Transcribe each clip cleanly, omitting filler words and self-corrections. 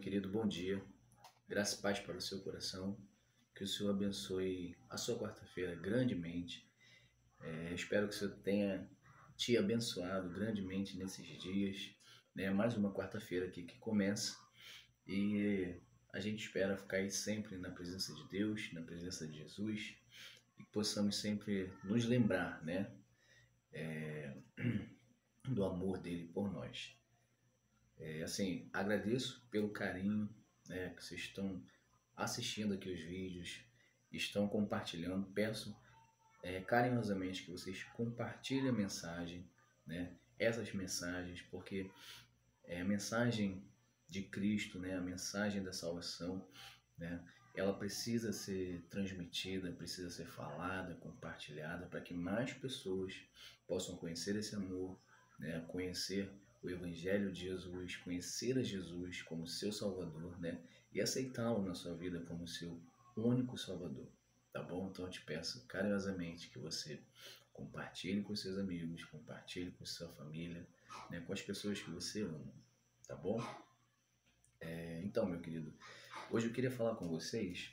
querido, bom dia. Graça e paz para o seu coração. Que o Senhor abençoe a sua quarta-feira grandemente. Espero que o Senhor tenha te abençoado grandemente nesses dias. Mais uma quarta-feira aqui que começa. E a gente espera ficar aí sempre na presença de Deus, na presença de Jesus. E que possamos sempre nos lembrar, do amor dele por nós. Agradeço pelo carinho, que vocês estão assistindo aqui os vídeos, estão compartilhando. Peço carinhosamente que vocês compartilhem a mensagem, essas mensagens, porque a mensagem de Cristo, a mensagem da salvação, ela precisa ser transmitida, precisa ser falada, compartilhada, para que mais pessoas possam conhecer esse amor, conhecer o Evangelho de Jesus, conhecer a Jesus como seu Salvador, e aceitá-lo na sua vida como seu único Salvador, tá bom? Então eu te peço carinhosamente que você compartilhe com seus amigos, compartilhe com sua família, com as pessoas que você ama, tá bom? Então, meu querido, hoje eu queria falar com vocês,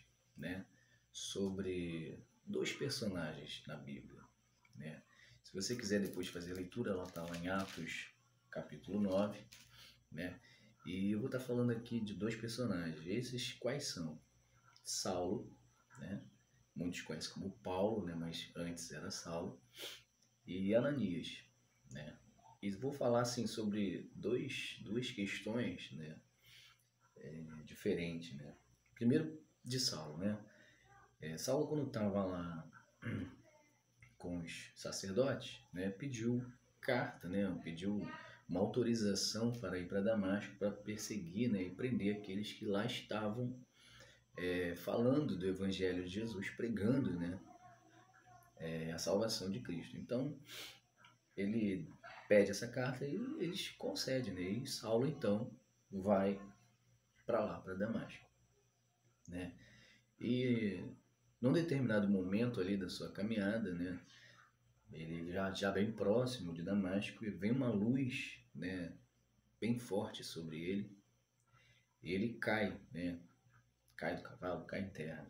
sobre dois personagens na Bíblia, Se você quiser depois fazer a leitura, ela está lá em Atos, capítulo 9, E eu vou estar falando aqui de dois personagens. Esses quais são? Saulo, Muitos conhecem como Paulo, mas antes era Saulo. E Ananias, E vou falar assim sobre duas questões, diferentes, Primeiro de Saulo, Saulo, quando estava lá com os sacerdotes, pediu carta, pediu uma autorização para ir para Damasco para perseguir, e prender aqueles que lá estavam falando do Evangelho de Jesus, pregando, a salvação de Cristo. Então ele pede essa carta e eles concedem, e Saulo então vai para lá, para Damasco, E num determinado momento ali da sua caminhada, ele já bem próximo de Damasco, e vem uma luz, bem forte sobre ele, e ele cai, cai do cavalo, cai em terra,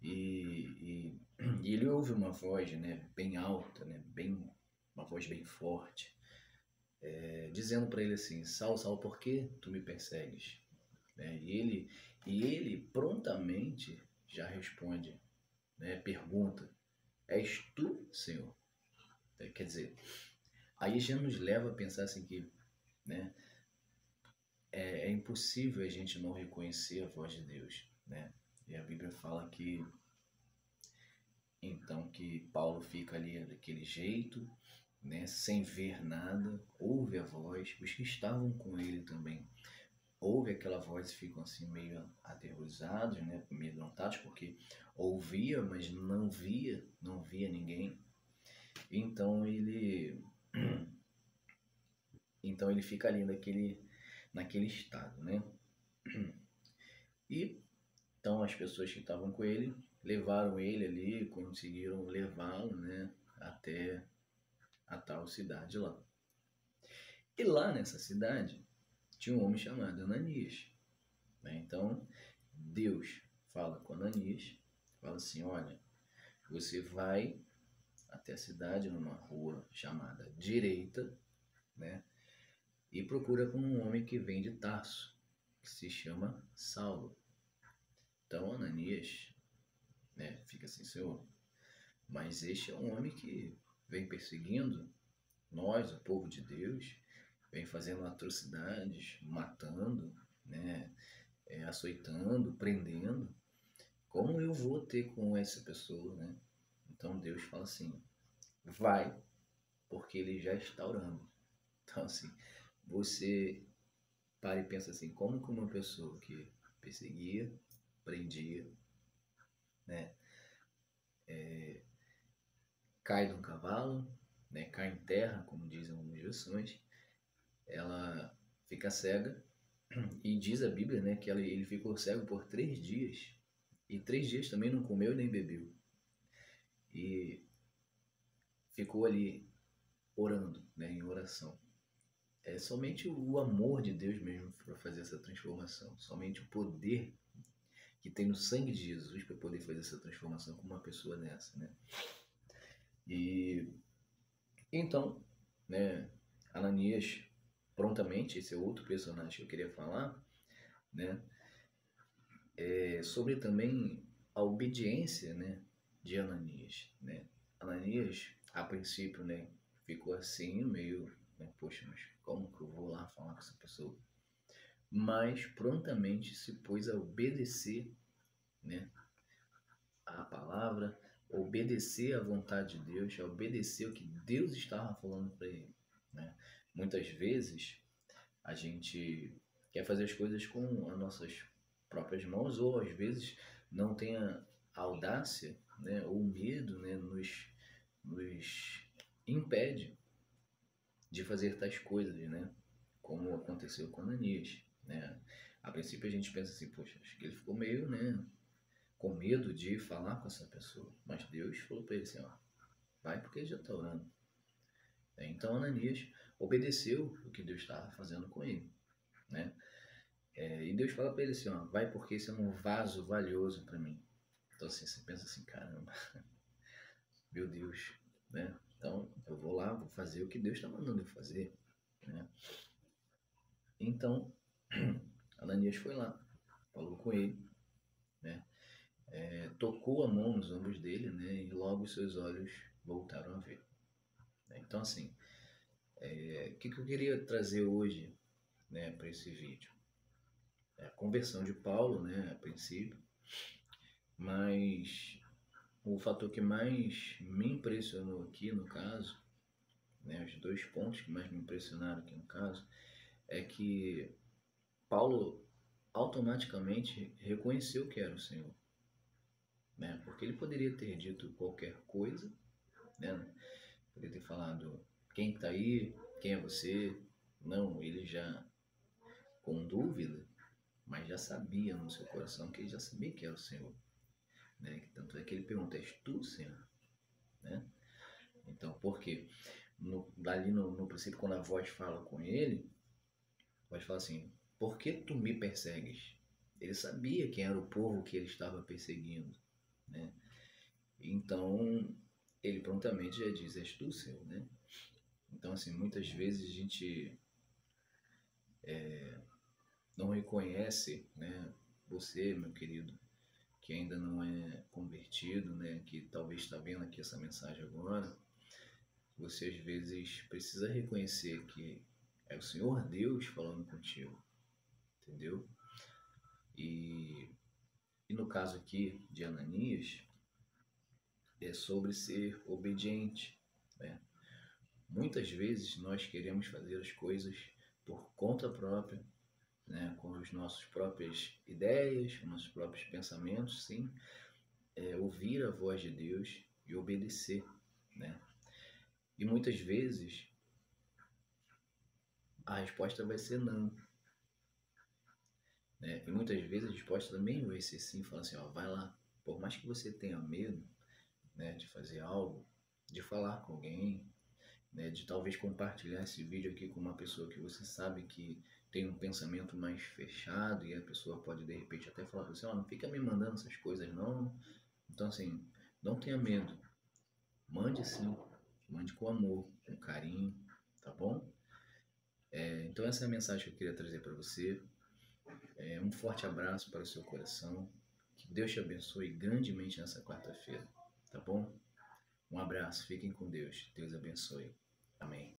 e ele ouve uma voz, bem alta, uma voz bem forte, dizendo para ele assim: Saulo, Saulo, por que tu me persegues? E ele prontamente já responde, pergunta: és tu, Senhor? Quer dizer, aí já nos leva a pensar assim que, é impossível a gente não reconhecer a voz de Deus, E a Bíblia fala que então que Paulo fica ali daquele jeito, sem ver nada, ouve a voz, os que estavam com ele também ouve aquela voz e ficam assim meio aterrorizados, meio amedrontados, porque ouvia, mas não via ninguém. Então ele fica ali naquele estado, E então as pessoas que estavam com ele levaram ele ali, conseguiram levá-lo, até a tal cidade lá. E lá nessa cidade tinha um homem chamado Ananias, Então Deus fala com Ananias, fala assim: olha, você vai até a cidade, numa rua chamada Direita, e procura por um homem que vem de Tarso, que se chama Saulo. Então Ananias, fica assim: Senhor, mas este é um homem que vem perseguindo nós, o povo de Deus, vem fazendo atrocidades, matando, açoitando, prendendo. Como eu vou ter com essa pessoa, Então Deus fala assim: vai, porque ele já está orando. Então assim, você para e pensa assim: como que uma pessoa que perseguia, prendia, cai de um cavalo, cai em terra, como dizem algumas versões, ela fica cega, e diz a Bíblia, que ele ficou cego por 3 dias, e 3 dias também não comeu nem bebeu, e ficou ali orando, em oração. É somente o amor de Deus mesmo para fazer essa transformação. Somente o poder que tem no sangue de Jesus para poder fazer essa transformação com uma pessoa dessa, né? E então, né, Ananias prontamente, esse é outro personagem que eu queria falar, né? É sobre também a obediência, né, de Ananias, né? Ananias, a princípio, né, ficou assim, meio, né, poxa, mas como que eu vou lá falar com essa pessoa? Mas prontamente se pôs a obedecer, né, a palavra, obedecer à vontade de Deus, a obedecer o que Deus estava falando para ele, né? Muitas vezes a gente quer fazer as coisas com as nossas próprias mãos ou às vezes não tem a audácia, né, ou medo, né, nos impede de fazer tais coisas, né? Como aconteceu com Ananias, né? A princípio a gente pensa assim, poxa, acho que ele ficou meio, né, com medo de falar com essa pessoa. Mas Deus falou para ele assim, ó, vai porque ele já está orando. Então Ananias obedeceu o que Deus estava fazendo com ele, né? E Deus fala para ele assim, ó, vai porque esse é um vaso valioso para mim. Então assim, você pensa assim, caramba, meu Deus, né? Então eu vou lá, vou fazer o que Deus está mandando eu fazer, né? Então Ananias foi lá, falou com ele, né? Tocou a mão nos ombros dele, né? E logo os seus olhos voltaram a ver. Então assim, o que eu queria trazer hoje, né, para esse vídeo? A conversão de Paulo, né, a princípio, mas o fator que mais me impressionou aqui no caso, né, os dois pontos que mais me impressionaram aqui no caso, é que Paulo automaticamente reconheceu que era o Senhor, né, porque ele poderia ter dito qualquer coisa, né, poderia ter falado, quem está aí, quem é você? Não, ele já, com dúvida, mas já sabia no seu coração que ele já sabia que era o Senhor, né? Tanto é que ele pergunta, és tu, Senhor? Né? Então, por quê? Ali no princípio, quando a voz fala com ele, a voz fala assim, por que tu me persegues? Ele sabia quem era o povo que ele estava perseguindo, né? Então, ele prontamente já diz, és tu, Senhor, né? Então, assim, muitas vezes a gente não reconhece, né? Você, meu querido, que ainda não é convertido, né? Que talvez está vendo aqui essa mensagem agora, você às vezes precisa reconhecer que é o Senhor Deus falando contigo, entendeu? E, e no caso aqui de Ananias, é sobre ser obediente, né? Muitas vezes nós queremos fazer as coisas por conta própria, né? Com as nossas próprias ideias, com nossos próprios pensamentos, sim, ouvir a voz de Deus e obedecer, né? E muitas vezes a resposta vai ser não, né? E muitas vezes a resposta também vai ser sim, falar assim, ó, vai lá. Por mais que você tenha medo, né, de fazer algo, de falar com alguém, né, de talvez compartilhar esse vídeo aqui com uma pessoa que você sabe que tem um pensamento mais fechado e a pessoa pode de repente até falar assim, ó, não fica me mandando essas coisas não. Então assim, não tenha medo. Mande sim, mande com amor, com carinho, tá bom? Então essa é a mensagem que eu queria trazer para você. Um forte abraço para o seu coração. Que Deus te abençoe grandemente nessa quarta-feira, tá bom? Um abraço, fiquem com Deus. Deus abençoe. Amém.